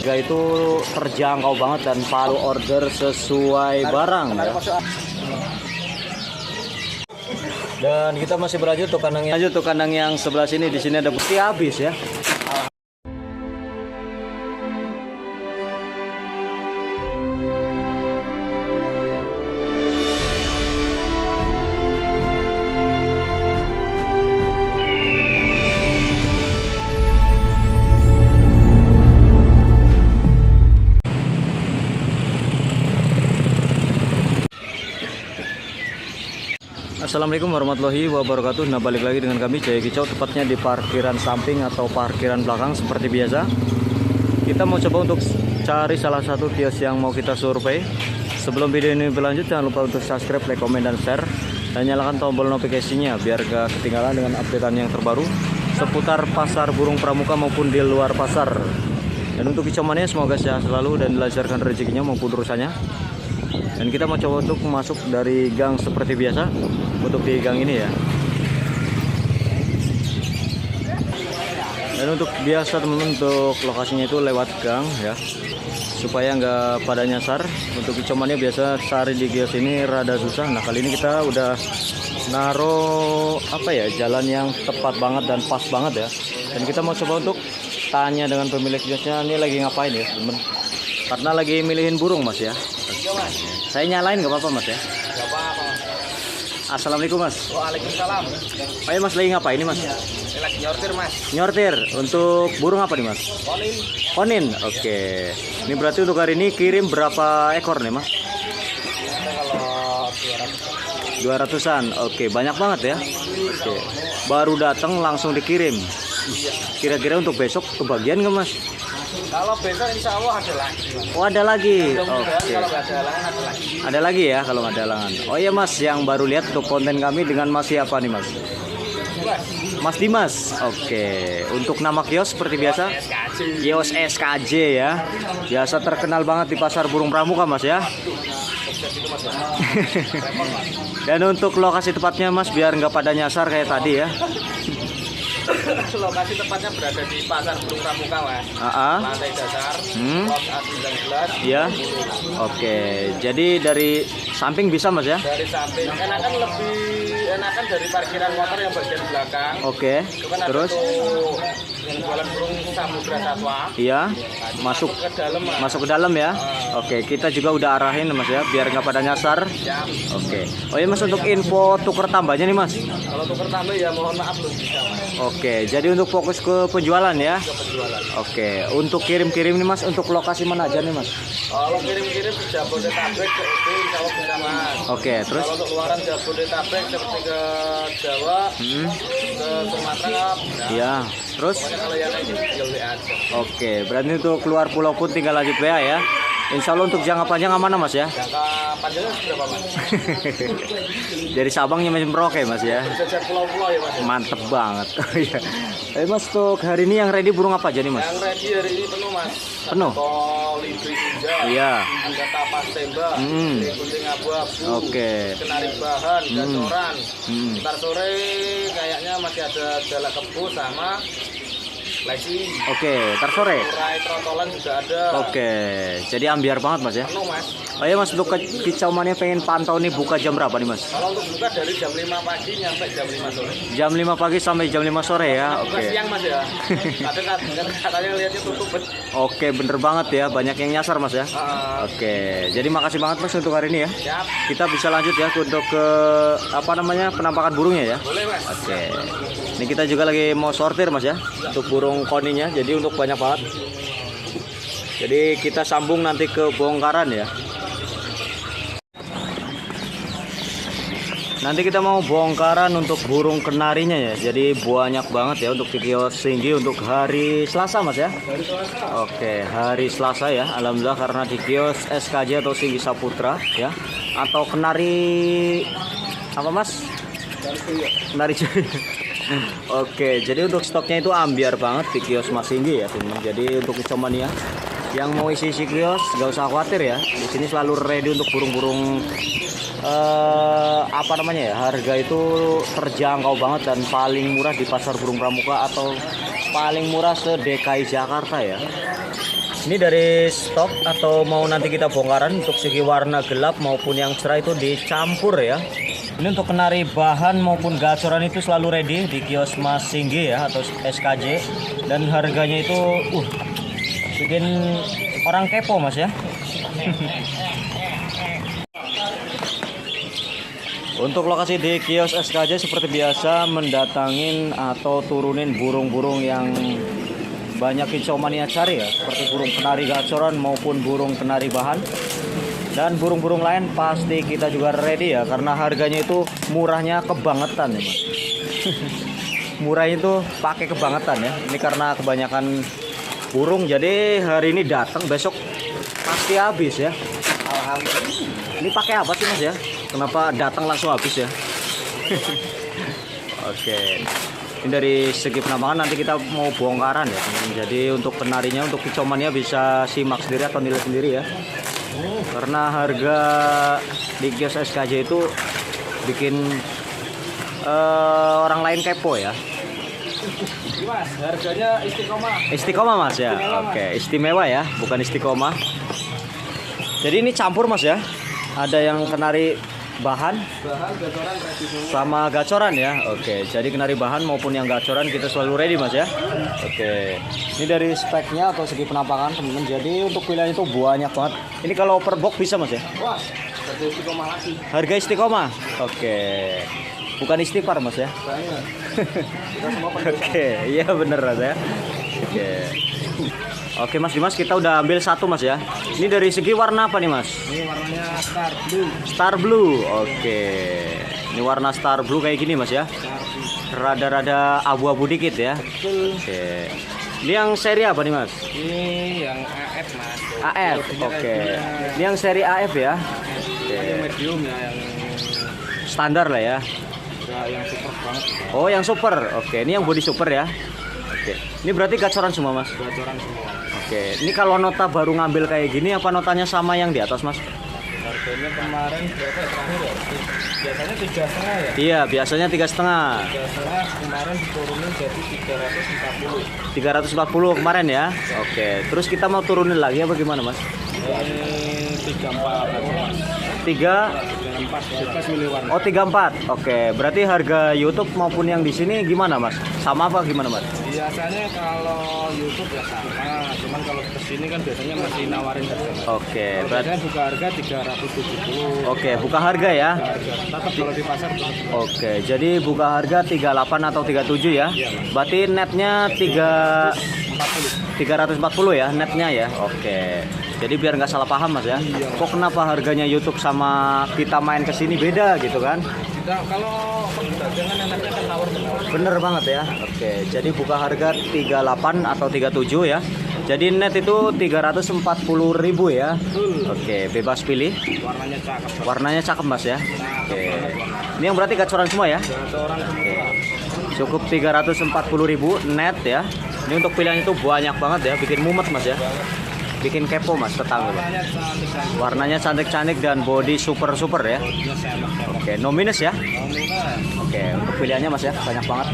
harga itu terjangkau banget dan palu order sesuai barang ya. Dan kita masih berlanjut tuh kandang yang sebelah sini. Di sini ada bukti habis ya. Assalamualaikum warahmatullahi wabarakatuh. Nah, balik lagi dengan kami Jaya Kicau, tepatnya di parkiran samping atau parkiran belakang seperti biasa. Kita mau coba untuk cari salah satu kios yang mau kita survei. Sebelum video ini berlanjut, jangan lupa untuk subscribe, like, komen, dan share, dan nyalakan tombol notifikasinya biar gak ketinggalan dengan updatean yang terbaru seputar pasar burung pramuka maupun di luar pasar. Dan untuk kicau mania, semoga sehat selalu dan dilancarkan rezekinya maupun urusannya. Dan kita mau coba untuk masuk dari gang seperti biasa. Untuk di gang ini ya. Dan untuk biasa teman-teman, untuk lokasinya itu lewat gang ya, supaya nggak pada nyasar. Untuk kicau mania biasa cari di kios ini rada susah. Nah, kali ini kita udah naruh jalan yang tepat banget dan pas banget ya. Dan kita mau coba untuk tanya dengan pemilik kiosnya, ini lagi ngapain ya teman? Karena lagi milihin burung mas ya. Saya nyalain nggak apa-apa mas ya? Nggak apa-apa. Assalamualaikum mas. Waalaikumsalam. Oh ya mas, lagi ngapain ini mas? Ini lagi nyortir mas. Nyortir. Untuk burung apa nih mas? Konin. Konin. Oke. Ini berarti untuk hari ini kirim berapa ekor nih mas? Ada kalau 200-an. Oke, banyak banget ya. Oke. Baru datang langsung dikirim. Kira-kira untuk besok kebagian nggak mas? Kalau besok insya Allah ada lagi. Oh ada lagi. Mudah-mudahan Oke. kalau nggak ada halangan ada lagi. Ada lagi ya kalau nggak ada halangan. Oh iya mas, yang baru lihat untuk konten kami dengan mas siapa nih mas? Mas. Mas Dimas. Oke. Untuk nama kios seperti biasa? SKJ. Kios SKJ ya. Biasa terkenal banget di pasar burung pramuka mas ya. Sukses itu mas. Repot mas. Dan untuk lokasi tepatnya mas, biar nggak pada nyasar kayak tadi ya. Lokasi tepatnya berada di pasar burung pramuka mas. Lantai dasar. Lot A19. Ya. Oke. Jadi dari samping bisa mas ya? Dari samping enakan dari parkiran motor yang bagian belakang. Oke. Itu kan Terus? ada tuh yang jualan burung samudra satwa. Iya. Masuk Ke dalam mas. masuk ke dalam ya. Oke. Kita juga udah arahin mas ya, biar nggak pada nyasar. Ya. Oke. Oh iya mas, untuk info tuker tambahnya nih mas. Kalau tuker tambah ya mohon maaf belum bisa mas. Oke. Jadi untuk fokus ke penjualan ya. Ke penjualan. Oke. Untuk kirim-kirim nih mas, untuk lokasi mana aja nih mas? Kalau kirim-kirim ke Jabodetabek ke itu insya Allah bisa mas. Oke. Terus? Kalau untuk luaran Jabodetabek seperti ke Jawa, ke Sumatera, Iya. Terus? pokoknya kalau yang ini tinggal WA aja. Oke. Berarti untuk keluar pulau pun tinggal lanjut WA ya. Insya Allah untuk jangka panjang aman mas ya. Jangka panjangnya berapa mas? Dari Sabang nyampe Merauke mas ya. Bisa cek pulau-pulau ya mas. Mantep banget. Iya. Mas untuk hari ini yang ready burung apa aja nih mas? Yang ready hari ini penuh mas. Penuh? Libri Ninja. Iya. Ada tapas tembak. Kucing abu-abu. Oke. Kenari bahan, gacoran. Hmm. Ntar sore kayaknya masih ada jala kebo sama lesi. Oke, ntar sore. Urai trotolan juga ada. Oke, jadi ambiar banget mas ya. Penuh mas. Oh ya mas, untuk kicau mania pengen pantau nih buka jam berapa nih mas? Kalau untuk buka dari jam 5 pagi nyampe jam 5 sore. Jam 5 pagi sampai jam 5 sore ya. Buka Oke. siang mas ya. Katanya lihatnya tutup. Oke, bener banget ya. Banyak yang nyasar mas ya. Oke, jadi makasih banget mas untuk hari ini ya. Siap. Kita bisa lanjut ya untuk ke penampakan burungnya ya. Boleh mas. Oke. Ini kita juga lagi mau sortir mas ya, untuk burung koninya. Jadi untuk banyak banget. Jadi kita sambung nanti ke bongkaran ya. Nanti kita mau bongkaran untuk burung kenarinya ya. Jadi banyak banget ya untuk di kios Singgi untuk hari Selasa mas ya. Oke, hari Selasa ya. Alhamdulillah karena di kios SKJ atau Singgi Saputra ya. Atau kenari apa mas? Kenari Jaya. Oke, jadi untuk stoknya itu ambiar banget di kios Mas Singgi ya teman. Jadi untuk kicau mania yang mau isi kios gak usah khawatir ya. Di sini selalu ready untuk burung-burung harga itu terjangkau banget dan paling murah di pasar burung pramuka atau paling murah se-DKI Jakarta ya. Ini dari stok atau mau nanti kita bongkaran untuk segi warna gelap maupun yang cerah itu dicampur ya. Ini untuk kenari bahan maupun gacoran itu selalu ready di kios Mas Singgi ya atau SKJ, dan harganya itu bikin orang kepo Mas ya. Untuk lokasi di kios SKJ seperti biasa mendatangin atau turunin burung-burung yang banyak kicau mania cari ya, seperti burung kenari gacoran maupun burung kenari bahan, dan burung-burung lain pasti kita juga ready ya, karena harganya itu murahnya kebangetan ya Mas. Murahnya itu pakai kebangetan ya. Ini karena kebanyakan burung jadi hari ini datang besok pasti habis ya. Alhamdulillah. Ini pakai apa sih Mas ya? Kenapa datang langsung habis ya? Oke. Ini dari segi penampakan nanti kita mau bongkaran ya. Jadi untuk penarinya, untuk kicau mania bisa simak sendiri atau nilai sendiri ya. Karena harga di kios SKJ itu bikin orang lain kepo ya. Mas, harganya istiqomah. Istiqomah Mas ya. Oke, istimewa ya, bukan istiqomah. Jadi ini campur Mas ya. Ada yang kenari bahan gacoran ready semua. sama gacoran ya. Oke, jadi kenari bahan maupun yang gacoran kita selalu ready Mas ya. Oke, ini dari speknya atau segi penampakan teman-teman. Jadi untuk pilihan itu banyak banget. Ini kalau per box bisa Mas ya. Wah, harga istiqomah lagi. Harga istiqomah. Oke, bukan istighfar Mas ya. Banyak. Kita semua Oke, iya bener Mas ya. Oke. Oke Mas Dimas, kita udah ambil satu Mas ya. Ini dari segi warna apa nih Mas? Ini warnanya Star Blue. Star Blue. Oke. Ini warna Star Blue kayak gini Mas ya. Rada-rada abu-abu dikit ya. Betul. Oke. Ini yang seri apa nih Mas? Ini yang AF Mas. AF. Oke. Ini yang seri AF ya. Yang medium ya, yang Standar lah ya. yang super banget. Oh, yang super. Oke, ini yang body super ya. Oke. Ini berarti gacoran semua Mas. Gacoran semua. Oke. Ini kalau nota baru ngambil kayak gini apa notanya sama yang di atas Mas? Harganya kemarin berapa terakhir ya? Biasanya 3,5 ya? Iya, biasanya 3,5. 3,5 kemarin diturunin jadi 340. 340 kemarin ya. Oke. Terus kita mau turunin lagi apa gimana Mas? Ini 34. 3 bebas milih warna. Oh 34. Oke, berarti harga YouTube maupun yang di sini gimana Mas? Sama apa gimana Mas? Biasanya kalau YouTube ya sama, cuman kalau ke sini kan biasanya masih nawarin harga. Oke, berarti Biasanya buka harga 370. oke, buka harga ya. Harga tetap kalau di pasar tetap. Oke, jadi buka harga 38 atau 37 ya. Berarti netnya 340 ya netnya ya. Oke. Jadi biar nggak salah paham Mas ya. Kok kenapa harganya YouTube sama kita main ke sini beda gitu kan? Kita kalau perdagangan enaknya kan nawar-menawar. Bener banget ya. Oke, jadi buka harga 38 atau 37 ya. Jadi net itu 340.000 ya. Oke, bebas pilih. Warnanya cakep. Warnanya cakep Mas ya. Oke. Ini yang berarti gacoran semua ya. Gacoran semua. Cukup 340.000 net ya. Ini untuk pilihan itu banyak banget ya, bikin mumet Mas ya. Bikin kepo Mas tetangga. Warnanya cantik. Warnanya cantik-cantik dan body super-super ya. Bodinya semak-semak. Oke, no minus ya. Nominal. Oke, untuk pilihannya Mas ya, banyak banget.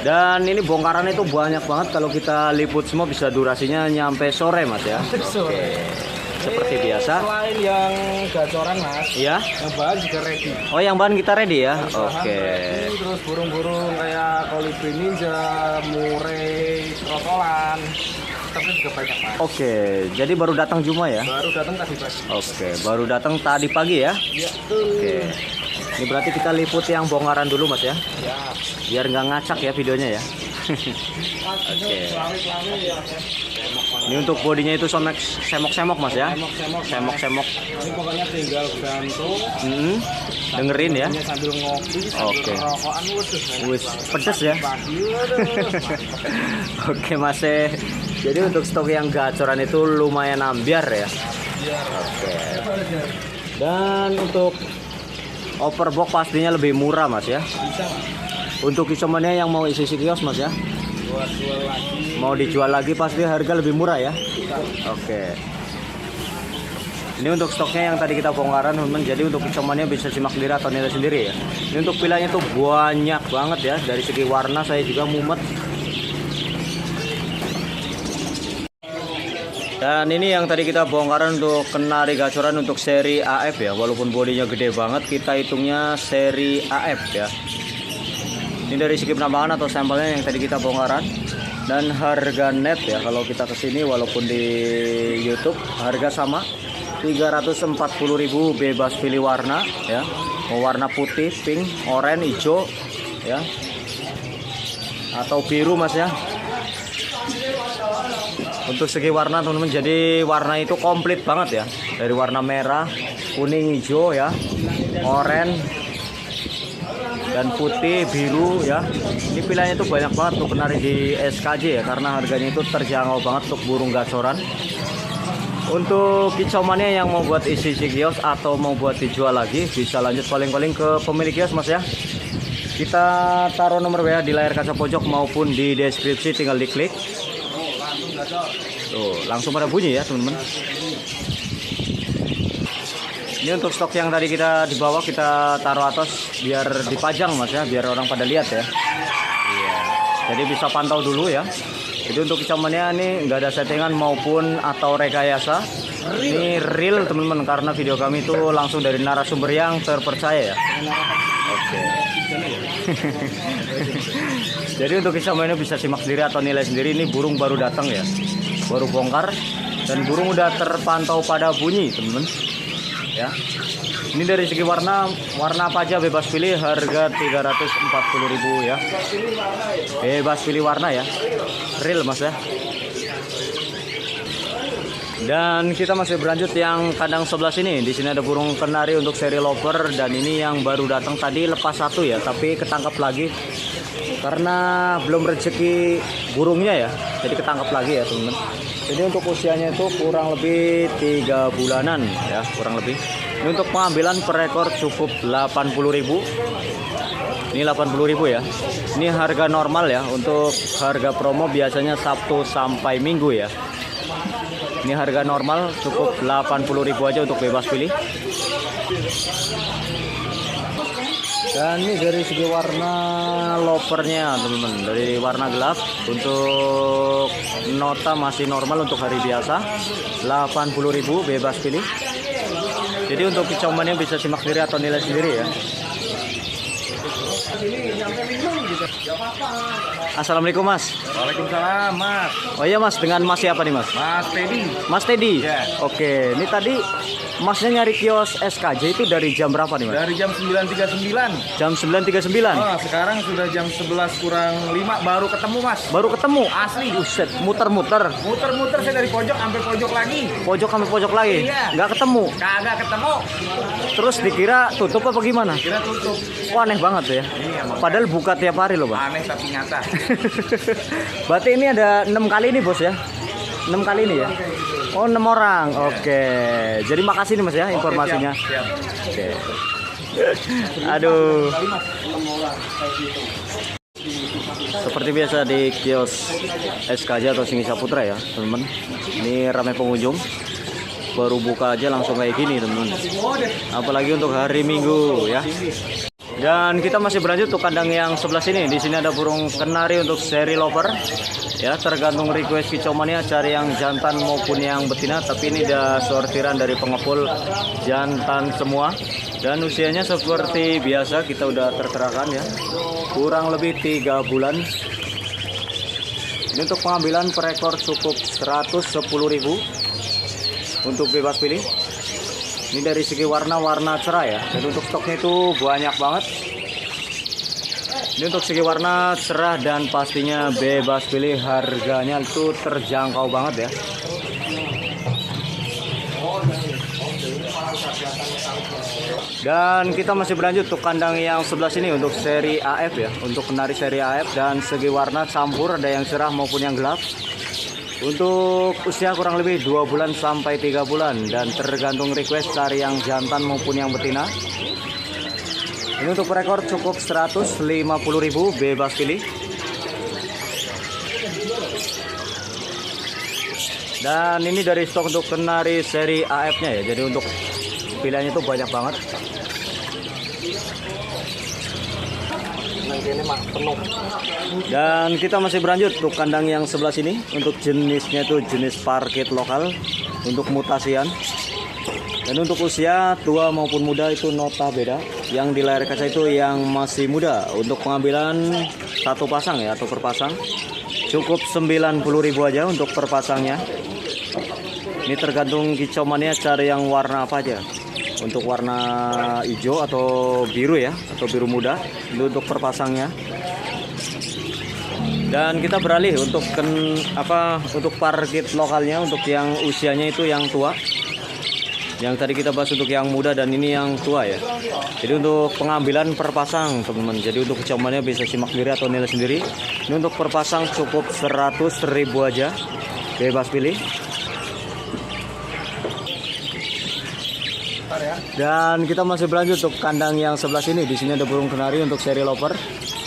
Dan ini bongkaran itu banyak banget, kalau kita liput semua bisa durasinya nyampe sore Mas ya. Oke. Seperti biasa. Selain yang gacoran Mas, Iya. yang bahan juga ready. Oh, yang bahan kita ready ya. Bahan Oke. ready, terus burung-burung kayak kolibri ninja, murai, rotolan, tapi juga banyak Mas. Oke, jadi baru datang Juma ya. Baru datang tadi pagi. Oke, baru datang tadi pagi ya. Iya betul. Oke. Ini berarti kita liput yang bongkaran dulu Mas ya. Ya. Biar nggak ngacak ya videonya ya. Oke. Pelawik-pelawik ya. Ini untuk bodinya itu semok-semok Mas ya. Semok-semok. Semok-semok. Ini pokoknya tinggal gantung. Dengerin ya. Ini sambil ngopi, sambil Oke. rokokan, waduh. Wis, pedes ya. Pagi, waduh. Oke Mas. Jadi untuk stok yang gacoran itu lumayan ambiar ya. Oke. Dan untuk overbox pastinya lebih murah Mas ya. Bisa Mas. Untuk isomannya yang mau isi kios Mas ya. Buat jual lagi. Mau dijual lagi pasti harga lebih murah ya. Oke. Ini untuk stoknya yang tadi kita bongkaran teman-teman. Jadi untuk kecomannya bisa simak sendiri atau nilai sendiri ya. Ini untuk pilanya tuh banyak banget ya. Dari segi warna saya juga mumet. Dan ini yang tadi kita bongkaran untuk kenari gacoran untuk seri AF ya. Walaupun bodinya gede banget, kita hitungnya seri AF ya. Ini dari segi penampakan atau sampelnya yang tadi kita bongkaran. Dan harga net ya, kalau kita kesini walaupun di YouTube harga sama 340.000 bebas pilih warna ya. Mau warna putih, pink, oranye, hijau ya. Atau biru Mas ya. Untuk segi warna teman-teman, jadi warna itu komplit banget ya. Dari warna merah, kuning, hijau ya, oranye dan putih, biru ya. Ini pilihannya tuh banyak banget untuk kenari di SKJ ya, karena harganya itu terjangkau banget untuk burung gacoran. Untuk kicauannya yang mau buat isi kios atau mau buat dijual lagi, bisa lanjut calling-calling ke pemilik kios Mas ya. Kita taruh nomor WA di layar kaca pojok maupun di deskripsi, tinggal diklik. Tuh, langsung pada bunyi ya teman-teman. Ini untuk stok yang tadi kita dibawa, kita taruh atas biar dipajang Mas ya, biar orang pada lihat ya. Iya. Jadi bisa pantau dulu ya. Jadi untuk kecamannya ini nggak ada settingan maupun atau rekayasa. Ini real teman-teman, karena video kami itu langsung dari narasumber yang terpercaya ya. Oke. Jadi untuk kecamannya bisa simak sendiri atau nilai sendiri. Ini burung baru datang ya, baru bongkar, dan burung udah terpantau pada bunyi teman-teman ya. Ini dari segi warna apa aja bebas pilih, harga 340.000 ya. Bebas pilih warna ya, real Mas ya. Dan kita masih berlanjut yang kandang sebelah sini. Di sini ada burung kenari untuk seri lover, dan ini yang baru datang tadi lepas satu ya, tapi ketangkap lagi karena belum rezeki burungnya ya, jadi ketangkap lagi ya teman-teman. Jadi untuk usianya itu kurang lebih 3 bulanan ya, kurang lebih. Ini untuk pengambilan per ekor cukup 80.000. Ini 80.000 ya. Ini harga normal ya. Untuk harga promo biasanya Sabtu sampai Minggu ya. Ini harga normal cukup 80.000 aja untuk bebas pilih. Dan ini dari segi warna lopernya teman-teman, dari warna gelap. Untuk nota masih normal untuk hari biasa 80.000 bebas pilih. Jadi untuk kicauannya bisa simak sendiri atau nilai sendiri ya. Assalamualaikum Mas. Waalaikumsalam Mas. Oh iya Mas, dengan Mas siapa nih Mas? Mas Teddy. Mas Teddy. Ya. Oke, ini tadi Masnya nyari kios SKJ itu dari jam berapa nih Mas? Dari jam 9.39. Jam 9.39. Oh, sekarang sudah jam 11 kurang 5 baru ketemu Mas. Baru ketemu. Asli. Buset, muter-muter. Muter-muter saya dari pojok sampai pojok lagi. Pojok sampai pojok lagi. Iya. Nggak ketemu. Kagak ketemu. Terus dikira tutup apa gimana? Kira tutup. Wah, aneh banget ya. Iya, Mas. Padahal buka tiap hari loh, Bang. Aneh tapi nyata. Berarti ini ada 6 kali nih Bos ya. 6 kali ini ya. Oh, 6 orang. Oke. Jadi makasih nih Mas ya informasinya. Siap. Oke. Aduh. Seperti biasa di kios SKJ atau Singi Saputra ya, teman-teman. Ini ramai pengunjung. Baru buka aja langsung kayak gini, teman-teman. Apalagi untuk hari Minggu ya. Dan kita masih berlanjut untuk kandang yang sebelah sini. Di sini ada burung kenari untuk seri lover. Ya, tergantung request kicauannya, cari yang jantan maupun yang betina. Tapi ini udah sortiran dari pengepul jantan semua. Dan usianya seperti biasa kita udah terterakan ya. Kurang lebih 3 bulan. Ini untuk pengambilan per ekor cukup 110.000 untuk bebas pilih. Ini dari segi warna cerah ya. Dan untuk stoknya itu banyak banget. Ini untuk segi warna cerah dan pastinya bebas pilih, harganya itu terjangkau banget ya. Dan kita masih berlanjut untuk kandang yang sebelah sini untuk seri AF ya, untuk kenari seri AF. Dan segi warna campur, ada yang cerah maupun yang gelap. Untuk usia kurang lebih 2 bulan sampai 3 bulan. Dan tergantung request cari yang jantan maupun yang betina. Ini untuk per ekor cukup 150.000 bebas pilih. Dan ini dari stok untuk kenari seri AF-nya ya. Jadi untuk pilihannya itu banyak banget. Ini mah penuh. Dan kita masih berlanjut untuk kandang yang sebelah sini. Untuk jenisnya itu jenis parkit lokal untuk mutasian. Dan untuk usia tua maupun muda itu nota beda. Yang di layar kaca itu yang masih muda. Untuk pengambilan satu pasang ya atau per pasang cukup 90.000 aja untuk per pasangnya. Ini tergantung kicau mania cari yang warna apa aja. Untuk warna hijau atau biru ya, atau biru muda itu untuk per pasangnya. Dan kita beralih untuk untuk parkit lokalnya, untuk yang usianya itu yang tua. Yang tadi kita bahas untuk yang muda dan ini yang tua ya. Jadi untuk pengambilan per pasang teman-teman. Jadi untuk kecauannya bisa simak sendiri atau nilai sendiri. Ini untuk per pasang cukup 100.000 aja. Bebas pilih. Dan kita masih berlanjut untuk kandang yang sebelah sini. Di sini ada burung kenari untuk seri loper.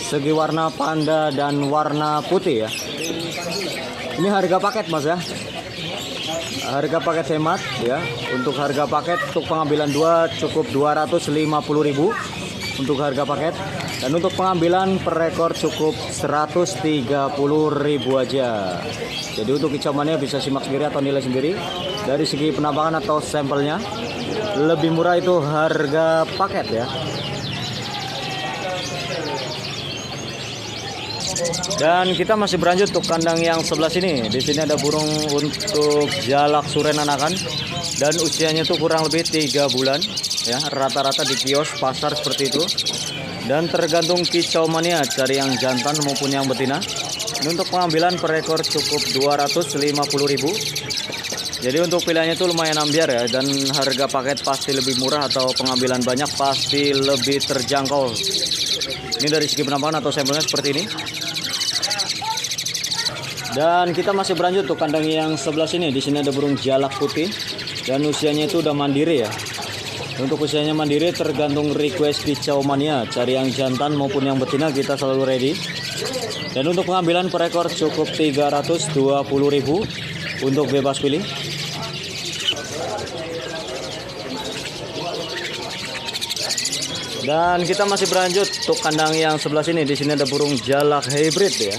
Segi warna panda dan warna putih ya. Ini harga paket Mas ya. Harga paket hemat ya. Untuk harga paket untuk pengambilan 2 cukup 250.000 untuk harga paket. Dan untuk pengambilan per ekor cukup 130.000 aja. Jadi untuk kicauannya bisa simak sendiri atau nilai sendiri. Dari segi penampakan atau sampelnya lebih murah itu harga paket ya. Dan kita masih berlanjut untuk kandang yang sebelah sini. Di sini ada burung untuk jalak suren anakan dan usianya itu kurang lebih 3 bulan ya, rata-rata di kios pasar seperti itu. Dan tergantung kicau mania cari yang jantan maupun yang betina. Ini untuk pengambilan per ekor cukup 250.000. Jadi untuk pilihannya itu lumayan ambiar ya, dan harga paket pasti lebih murah atau pengambilan banyak pasti lebih terjangkau. Ini dari segi penampakan atau sampelnya seperti ini. Dan kita masih berlanjut untuk kandang yang sebelah sini. Di sini ada burung jalak putih dan usianya itu udah mandiri ya. Untuk usianya mandiri tergantung request kicau mania, cari yang jantan maupun yang betina kita selalu ready. Dan untuk pengambilan per ekor cukup 320.000 untuk bebas pilih. Dan kita masih berlanjut untuk kandang yang sebelah sini. Di sini ada burung jalak hybrid ya.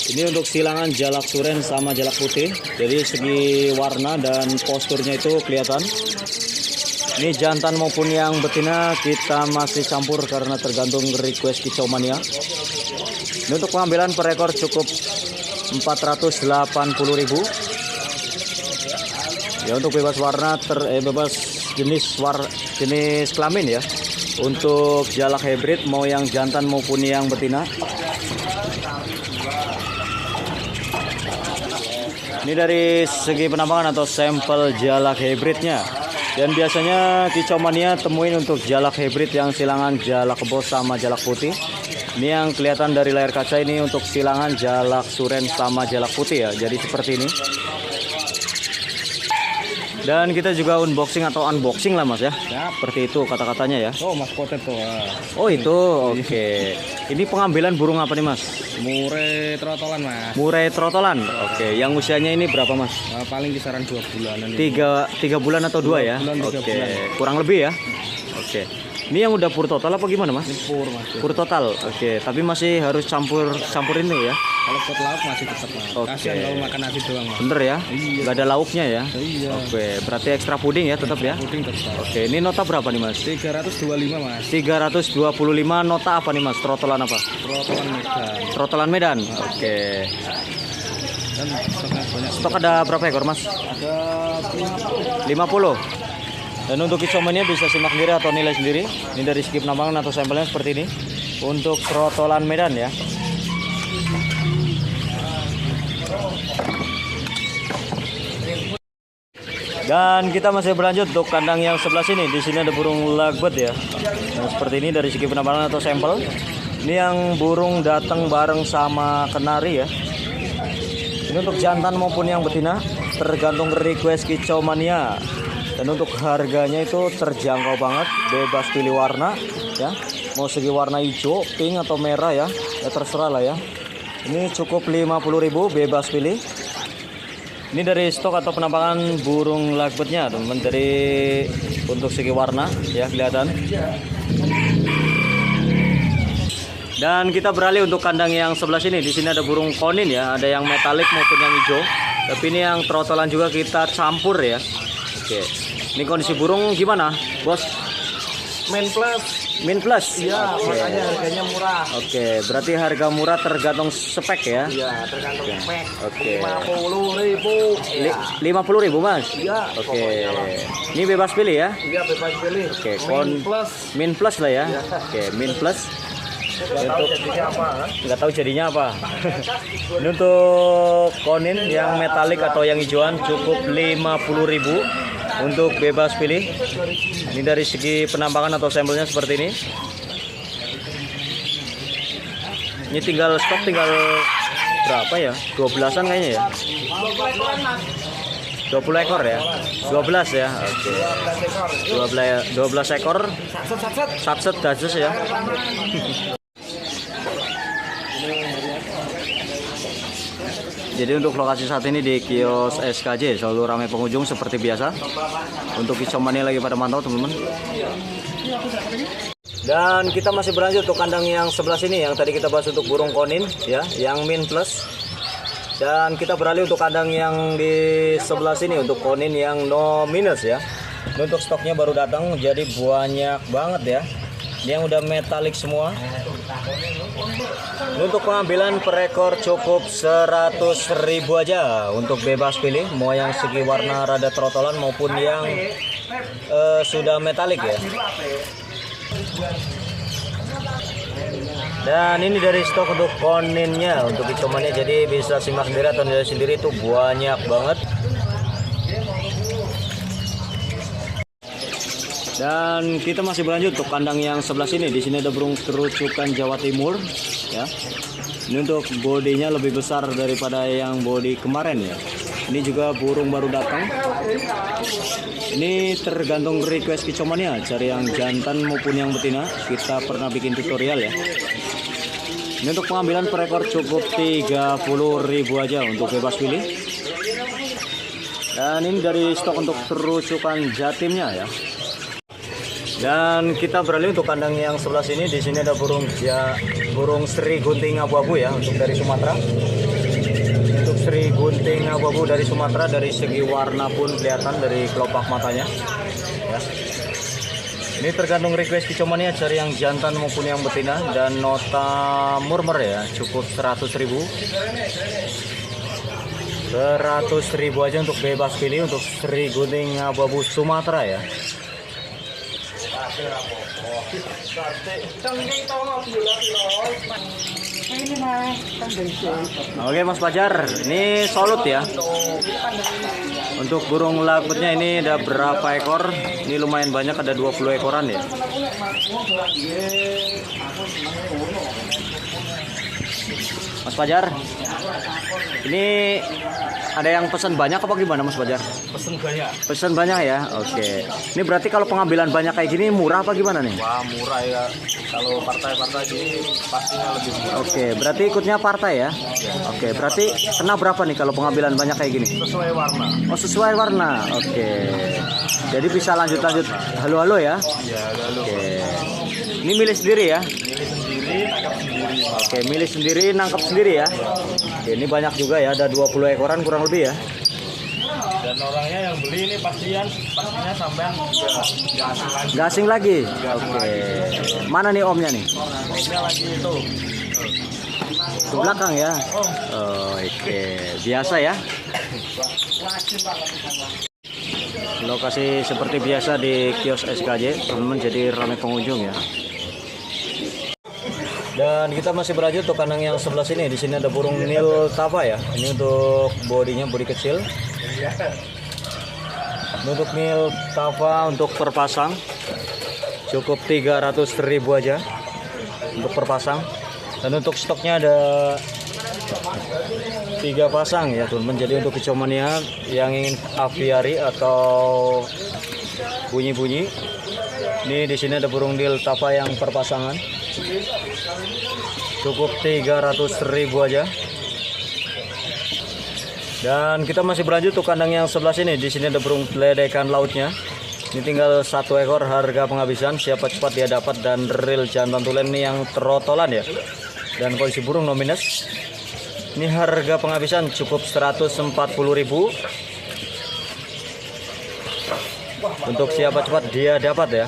Ini untuk silangan jalak suren sama jalak putih. Jadi segi warna dan posturnya itu kelihatan. Ini jantan maupun yang betina kita masih campur karena tergantung request kicau mania. Ini untuk pengambilan per ekor cukup 480.000. Ya untuk bebas warna bebas jenis kelamin ya. Untuk jalak hybrid mau yang jantan maupun yang betina. Ini dari segi penampakan atau sampel jalak hybridnya. Dan biasanya kicau mania temuin untuk jalak hybrid yang silangan jalak kebo sama jalak putih. Ini yang kelihatan dari layar kaca ini untuk silangan jalak suren sama jalak putih ya. Jadi seperti ini. Dan kita juga unboxing atau unboxing lah Mas ya. Seperti itu kata-katanya ya. Oh maskote tuh. Oh itu oke. Ini pengambilan burung apa nih Mas? Murai trotolan Mas. Murai trotolan. Oke. Yang usianya ini berapa Mas? Paling kisaran 2 bulanan. 3 bulan atau 2 ya? Oke. Kurang lebih ya. Oke. Ini yang udah pur total apa gimana Mas? Ini pur Mas. Pur total. Oke. Tapi masih harus campur ini ya. Kalau buat lauk masih tetap Mas. Oke. Kasihan kalau makan nasi doang Mas. Bener ya? Iya. Gak ada lauknya ya? Iya. Oke. Berarti ekstra puding ya tetap ya? Puding tetap. Oke. Ini nota berapa nih Mas? 325 Mas. 325 nota apa nih Mas? Trotolan apa? Trotolan Medan. Trotolan Medan. Oke. Dan stoknya banyak. Stok ada berapa ekor Mas? Ada 50. Dan untuk kicau mania bisa simak sendiri atau nilai sendiri. Ini dari segi penampakan atau sampelnya seperti ini. Untuk trotolan Medan ya. Dan kita masih berlanjut untuk kandang yang sebelah sini. Di sini ada burung lovebird ya. Nah, seperti ini dari segi penampakan atau sampel. Ini yang burung datang bareng sama kenari ya. Ini untuk jantan maupun yang betina, tergantung request kicau mania. Dan untuk harganya itu terjangkau banget, bebas pilih warna ya. Mau segi warna hijau, pink atau merah ya, terserah lah ya. Ini cukup 50.000 bebas pilih. Ini dari stok atau penampakan burung lovebird-nya, teman-teman, dari untuk segi warna ya kelihatan. Dan kita beralih untuk kandang yang sebelah sini. Di sini ada burung konin ya, ada yang metalik maupun yang hijau. Tapi ini yang trotolan juga kita campur ya. Oke. Ini kondisi burung gimana, Bos? Main plus. Min plus. Iya, makanya harganya murah. Oke, berarti harga murah tergantung spek ya. Iya, tergantung spek. Oke. 50.000. Iya. 50.000, Mas. Iya, Oke. pokoknya lah. Ini bebas pilih ya. Iya, bebas pilih. Oke, Main plus. min plus lah ya. Iya. Oke, min plus. Nggak tahu jadinya apa kan? Nggak tahu jadinya apa. Ini untuk konin yang metalik atau yang hijauan cukup 50.000 untuk bebas pilih. Ini dari segi penampakan atau sampelnya seperti ini. Ini tinggal stok tinggal berapa ya? 12-an kayaknya ya. 20 ekor ya. 12 ya. Oke. 12 ekor. Satset dajes ya. Jadi untuk lokasi saat ini di kios SKJ selalu ramai pengunjung seperti biasa. Untuk Kicomania lagi pada mantau teman-teman. Dan kita masih berlanjut untuk kandang yang sebelah sini yang tadi kita bahas untuk burung konin ya, yang min plus. Dan kita beralih untuk kandang yang di sebelah sini untuk konin yang no minus ya. Ini untuk stoknya baru datang jadi banyak banget ya. Ini yang udah metalik semua. Untuk pengambilan per ekor cukup 100.000 aja untuk bebas pilih, mau yang segi warna rada trotolan maupun yang sudah metalik ya. Dan ini dari stok untuk koninnya untuk hitungannya, jadi bisa simak sendiri atau nilai sendiri, itu banyak banget. Dan kita masih berlanjut untuk kandang yang sebelah sini. Di sini ada burung kerucukan Jawa Timur ya. Ini untuk bodinya lebih besar daripada yang body kemarin ya. Ini juga burung baru datang. Ini tergantung request Kicomania, cari yang jantan maupun yang betina. Kita pernah bikin tutorial ya. Ini untuk pengambilan per ekor cukup 30.000 aja untuk bebas pilih. Dan ini dari stok untuk kerucukan jatimnya ya. Dan kita beralih untuk kandang yang sebelah sini. Di sini ada burung Sri Gunting abu-abu ya, untuk dari Sumatera. Untuk Sri Gunting abu-abu dari Sumatera, dari segi warna pun kelihatan dari kelopak matanya. Ya. Ini tergantung request Kicomania, cari yang jantan maupun yang betina, dan nota murmer ya, cukup 100.000. 100.000 aja untuk bebas pilih untuk Sri Gunting abu-abu Sumatera ya. Oke Mas Fajar, ini solut ya. Untuk burung lovebird-nya ini ada berapa ekor? Ini lumayan banyak, ada 20 ekoran ya. Mas Fajar, ini ada yang pesan banyak apa gimana Mas Fajar? Pesen banyak. Pesan banyak ya, oke. Ini berarti kalau pengambilan banyak kayak gini murah apa gimana nih? Wah, murah ya. Kalau partai-partai gini pastinya lebih murah. Oke, berarti ikutnya partai ya? Oke, berarti kena berapa nih kalau pengambilan banyak kayak gini? Sesuai warna. Oh, sesuai warna, oke. Jadi bisa lanjut-lanjut halo-halo ya? Iya, lalu. Oke. Ini milih sendiri ya? Milih sendiri, tangkap sendiri. Oke, milih sendiri, nangkep sendiri ya? Oke, ini banyak juga ya, ada 20 ekoran kurang lebih ya? Dan orangnya yang beli ini pastinya sampean juga nggak asing lagi. Nggak asing lagi? Oke. Mana nih omnya nih? Omnya lagi itu. Ke belakang ya? Oh, oke. Biasa ya? Lokasi seperti biasa di kios SKJ, teman-teman, jadi ramai pengunjung ya. Dan kita masih berlanjut untuk kandang yang sebelah sini. Di sini ada burung Nil Tava ya. Ini untuk bodinya, bodi kecil. Ini untuk Nil Tava untuk perpasang cukup 300.000 aja untuk perpasang. Dan untuk stoknya ada 3 pasang ya teman-teman. Jadi untuk Kicomania yang ingin aviari atau bunyi-bunyi, ini di sini ada burung Nil Tava yang perpasangan cukup 300.000 aja. Dan kita masih berlanjut untuk kandang yang sebelah sini. Di sini ada burung ledekan lautnya. Ini tinggal 1 ekor, harga penghabisan. Siapa cepat dia dapat, dan real jantan tulen ini yang trotolan ya. Dan kondisi burung no minus. Ini harga penghabisan cukup 140.000. Untuk siapa cepat dia dapat ya.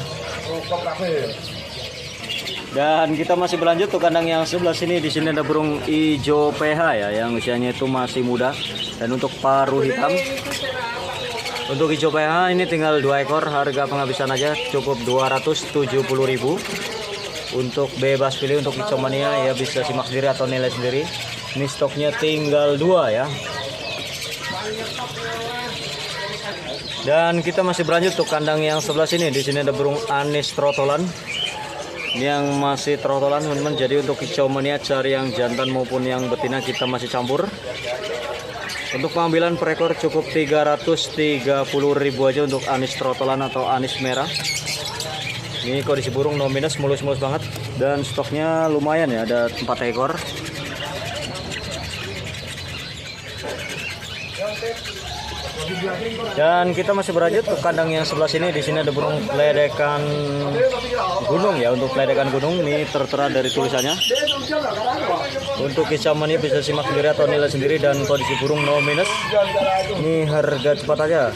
Dan kita masih berlanjut untuk kandang yang sebelah sini. Di sini ada burung ijo PH ya, yang usianya itu masih muda. Dan untuk paruh hitam, untuk ijo PH ini tinggal 2 ekor, harga penghabisan aja cukup 270.000. Untuk bebas pilih untuk ijo mania ya, bisa simak sendiri atau nilai sendiri. Ini stoknya tinggal 2 ya. Dan kita masih berlanjut untuk kandang yang sebelah sini. Di sini ada burung anis trotolan. Ini yang masih trotolan teman-teman. Jadi untuk hijau mania cari yang jantan maupun yang betina kita masih campur. Untuk pengambilan per ekor cukup 330.000 aja untuk anis trotolan atau anis merah. Ini kondisi burung no minus, mulus-mulus banget. Dan stoknya lumayan ya, ada 4 ekor. Dan kita masih berlanjut ke kandang yang sebelah sini. Di sini ada burung ledekan gunung ya. Untuk ledekan gunung ini tertera dari tulisannya. Untuk kisaman ini bisa simak sendiri atau nilai sendiri. Dan kondisi burung no minus. Ini harga cepat aja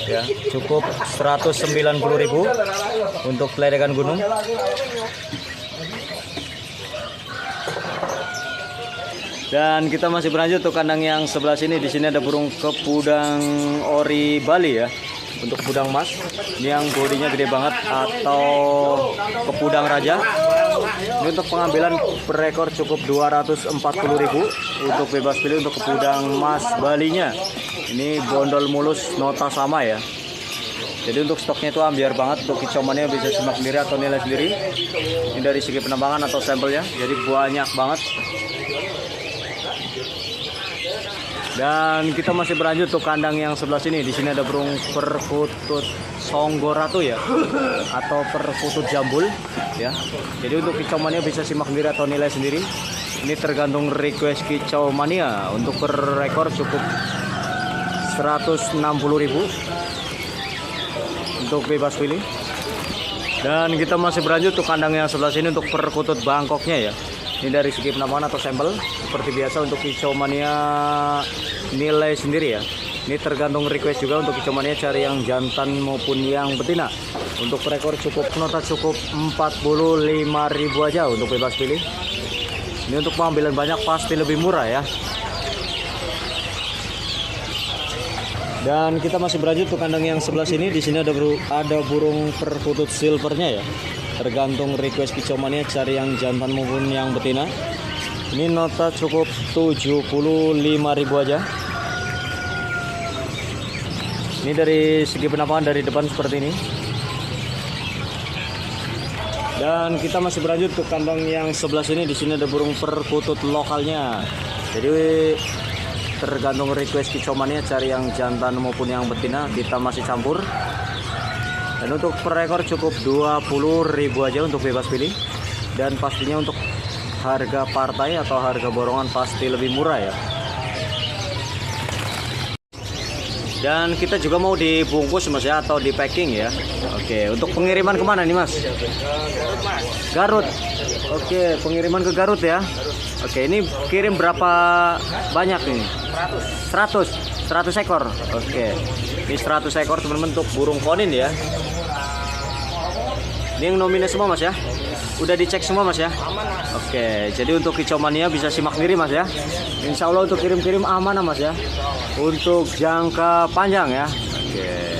ya, cukup 190.000 untuk ledekan gunung. Dan kita masih berlanjut untuk kandang yang sebelah sini. Di sini ada burung kepudang ori Bali ya. Untuk kepudang emas, ini yang bodinya gede banget, atau kepudang raja. Ini untuk pengambilan per ekor cukup 240.000. Untuk bebas pilih untuk kepudang emas Balinya. Ini bondol mulus, nota sama ya. Jadi untuk stoknya itu ambiar banget. Untuk kicomannya bisa simak sendiri atau nilai sendiri. Ini dari segi penembangan atau sampelnya, jadi banyak banget. Dan kita masih berlanjut untuk kandang yang sebelah sini. Di sini ada burung perkutut songgoratu ya, atau perkutut jambul ya. Jadi untuk kicau mania bisa simak sendiri atau nilai sendiri. Ini tergantung request kicau mania. Untuk per ekor cukup 160.000 untuk bebas pilih. Dan kita masih berlanjut untuk kandang yang sebelah sini untuk perkutut Bangkoknya ya. Ini dari segi penampakan atau sampel. Seperti biasa untuk kicau mania nilai sendiri ya. Ini tergantung request juga. Untuk kicau mania cari yang jantan maupun yang betina. Untuk per ekor cukup nota cukup 45.000 aja untuk bebas pilih. Ini untuk pengambilan banyak pasti lebih murah ya. Dan kita masih berlanjut ke kandang yang sebelah sini. Di sini ada burung perkutut silvernya ya. Tergantung request kicau mania cari yang jantan maupun yang betina. Ini nota cukup 75.000 aja. Ini dari segi penampakan dari depan seperti ini. Dan kita masih berlanjut ke kandang yang sebelah sini. Di sini ada burung perkutut lokalnya. Jadi tergantung request kicau mania cari yang jantan maupun yang betina kita masih campur. Dan untuk per ekor cukup 20.000 aja untuk bebas pilih. Dan pastinya untuk harga partai atau harga borongan pasti lebih murah ya. Dan kita juga mau dibungkus mas ya, atau di packing ya. Oke, untuk pengiriman kemana nih mas? Garut. Oke, pengiriman ke Garut ya. Oke, ini kirim berapa banyak nih? 100 ekor. Oke, ini 100 ekor teman-teman untuk burung konin ya. Ini yang nominal semua mas ya. Udah dicek semua mas ya. Oke, jadi untuk kicau mania bisa simak sendiri mas ya. Insya Allah untuk kirim-kirim aman mas ya. Untuk jangka panjang ya. Oke,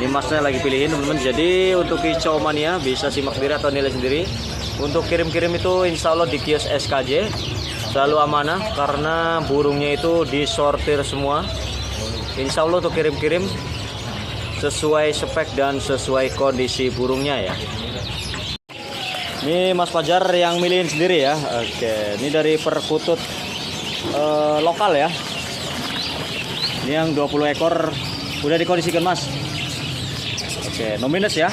ini masnya lagi pilihin teman-teman. Jadi untuk kicau mania bisa simak sendiri atau nilai sendiri. Untuk kirim-kirim itu insya Allah di kios SKJ selalu amanah, karena burungnya itu disortir semua. Insya Allah untuk kirim-kirim sesuai spek dan sesuai kondisi burungnya ya. Ini Mas Fajar yang milihin sendiri ya. Oke, ini dari perkutut lokal ya. Ini yang 20 ekor udah dikondisikan mas. Oke, no minus ya.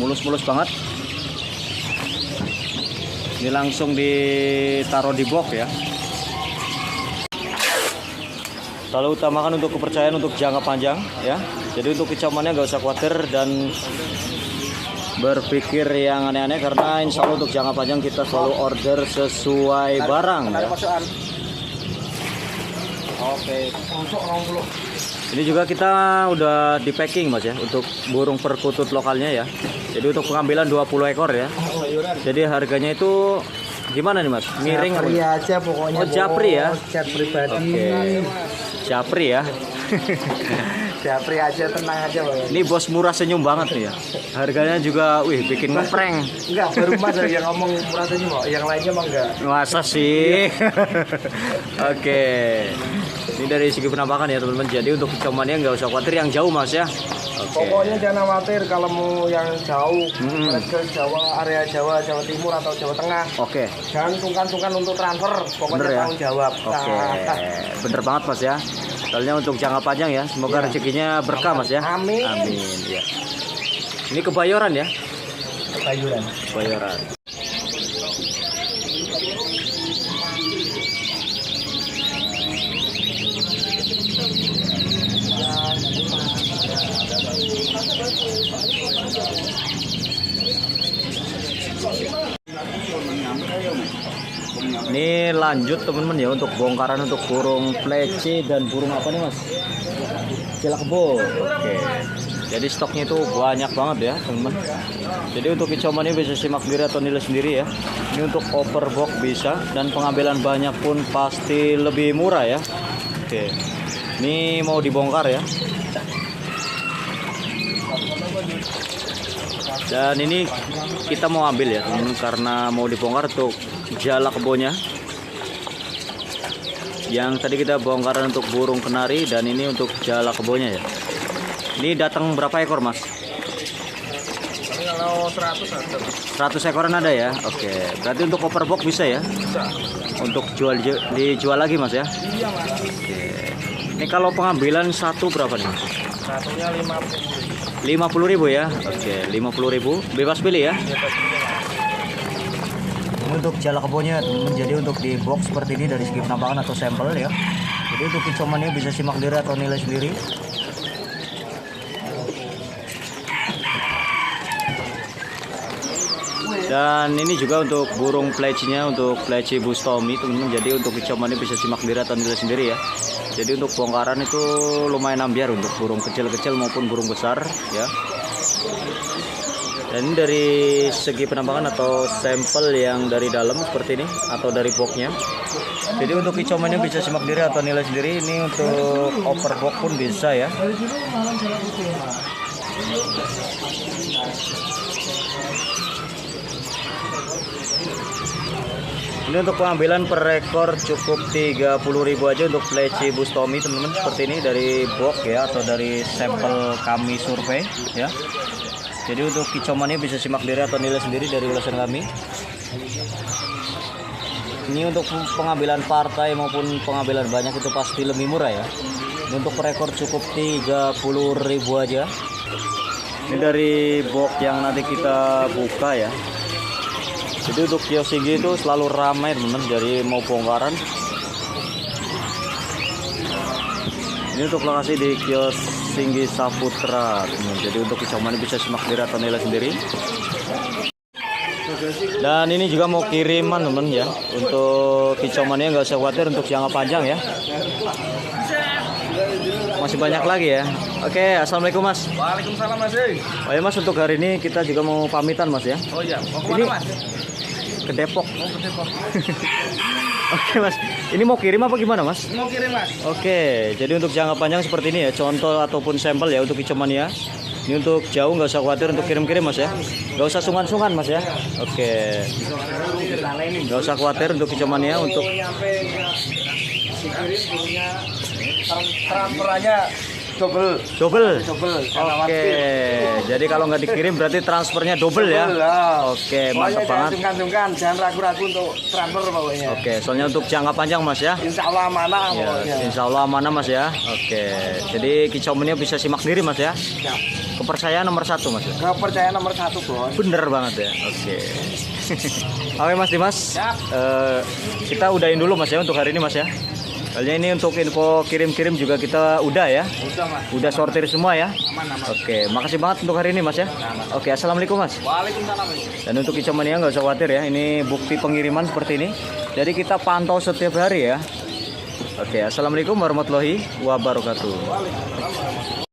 Mulus-mulus banget. Ini langsung ditaruh di box ya. Selalu utamakan untuk kepercayaan untuk jangka panjang ya. Jadi untuk kecamannya nggak usah khawatir dan berpikir yang aneh-aneh, karena insya Allah untuk jangka panjang kita selalu order sesuai barang ya. Oke, Ini juga kita udah di packing mas ya untuk burung perkutut lokalnya ya. Jadi untuk pengambilan 20 ekor ya. Jadi harganya itu gimana nih mas? Miring Japri aja pokoknya. Oh japri ya. Cat pribadi. Oke. Japri ya. Japri aja, tenang aja pokoknya. Ini bos murah senyum banget nih ya. Harganya juga wih bikin ngeprank. Enggak, baru mas yang ngomong murah tadi mau. Yang lainnya mah enggak. Masa sih? Oke. Ini dari segi penampakan ya teman-teman. Jadi untuk kecamannya nggak usah khawatir yang jauh mas ya. Oke. Pokoknya jangan khawatir kalau mau yang jauh, ke Jawa, area Jawa, Jawa Timur atau Jawa Tengah. Oke. Jangan sungkan-sungkan untuk transfer, pokoknya Bener ya? tanggung jawab. Oke. Bener banget mas ya. Soalnya untuk jangka panjang ya. Semoga rezekinya berkah mas ya. Amin. Amin ya. Ini Kebayoran ya? Kebayoran. Kebayoran. Ini lanjut teman-teman ya untuk bongkaran untuk burung pleci dan burung apa nih mas? Jalak kebo. Oke. Jadi stoknya itu banyak banget ya teman-teman. Jadi untuk kicauan ini bisa simak sendiri atau nilai sendiri ya. Ini untuk overbox bisa, dan pengambilan banyak pun pasti lebih murah ya. Oke. Ini mau dibongkar ya. Dan ini kita mau ambil ya teman-teman, karena mau dibongkar untuk jalak kebonya. Yang tadi kita bongkaran untuk burung kenari, dan ini untuk jalak kebonya ya. Ini datang berapa ekor mas? Ini kalau 100 ada. 100 ekoran ada ya. Oke. Berarti untuk overbox bisa ya? Bisa. Untuk dijual lagi mas ya? Iya mas. Oke. Ini kalau pengambilan satu berapa nih mas? Satunya 50.000. 50.000 ya. Oke, 50.000 bebas pilih ya. Untuk jalak kebonya menjadi untuk di box seperti ini dari segi penampakan atau sampel ya. Jadi untuk kicomannya bisa simak sendiri atau nilai sendiri. Dan ini juga untuk burung plecinya, untuk pleci bustomi teman-teman. Jadi untuk kicomannya bisa simak sendiri atau nilai sendiri ya. Jadi untuk bongkaran itu lumayan ambiar untuk burung kecil-kecil maupun burung besar ya. Dan ini dari segi penampakan atau sampel yang dari dalam seperti ini atau dari boxnya. Jadi untuk kicauannya bisa simak sendiri atau nilai sendiri. Ini untuk overbox pun bisa ya. Ini untuk pengambilan per ekor cukup 30.000 aja untuk pleci bustomi teman-teman, seperti ini dari box ya atau dari sampel kami survei ya. Jadi untuk kicauannya bisa simak sendiri atau nilai sendiri dari ulasan kami. Ini untuk pengambilan partai maupun pengambilan banyak itu pasti lebih murah ya. Ini untuk per ekor cukup 30.000 aja. Ini dari box yang nanti kita buka ya. Jadi untuk kios tinggi itu selalu ramai teman-teman, jadi mau bongkaran. Ini untuk lokasi di kios Tinggi Saputra teman. Jadi untuk kicauannya bisa simak sendiri atau nilai sendiri. Dan ini juga mau kiriman teman ya. Untuk kicauannya nggak usah khawatir untuk jangka panjang ya. Masih banyak lagi ya. Oke, assalamualaikum mas. Waalaikumsalam mas. Oh ya mas, untuk hari ini kita juga mau pamitan mas ya. Oh iya, mau Ini kemana mas? ke Depok. Mau ke Depok. Oke mas, ini mau kirim apa gimana mas? Mau kirim mas. Oke, jadi untuk jangka panjang seperti ini ya, contoh ataupun sampel ya untuk kicauannya. Ini untuk jauh nggak usah khawatir untuk kirim-kirim mas ya. Nggak usah sungkan-sungkan mas ya. Oke, nggak usah khawatir untuk kicauannya. Untuk transferannya double. Oke, jadi kalau nggak dikirim berarti transfernya double ya. Oke, mantap banget. Sungkan-sungkan, jangan ragu-ragu untuk transfer pokoknya. Oke, soalnya untuk jangka panjang mas ya. Insya Allah amanah Ya, pokoknya. insya Allah amanah mas ya. Oke, jadi kicauannya bisa simak sendiri mas ya. Ya. Kepercayaan nomor 1 mas ya. Kepercayaan nomor 1 bos. Bener banget ya. Oke. Oke mas Dimas. Siap. Kita udahin dulu mas ya untuk hari ini mas ya. Soalnya ini untuk info kirim-kirim juga kita udah ya. Udah mas. Udah sortir semua ya. Aman. Oke, makasih banget untuk hari ini Mas ya. Oke, assalamualaikum Mas. Waalaikumsalam mas. Dan untuk Kicau Mania nggak usah khawatir ya, ini bukti pengiriman seperti ini. Jadi kita pantau setiap hari ya. Oke, assalamualaikum warahmatullahi wabarakatuh.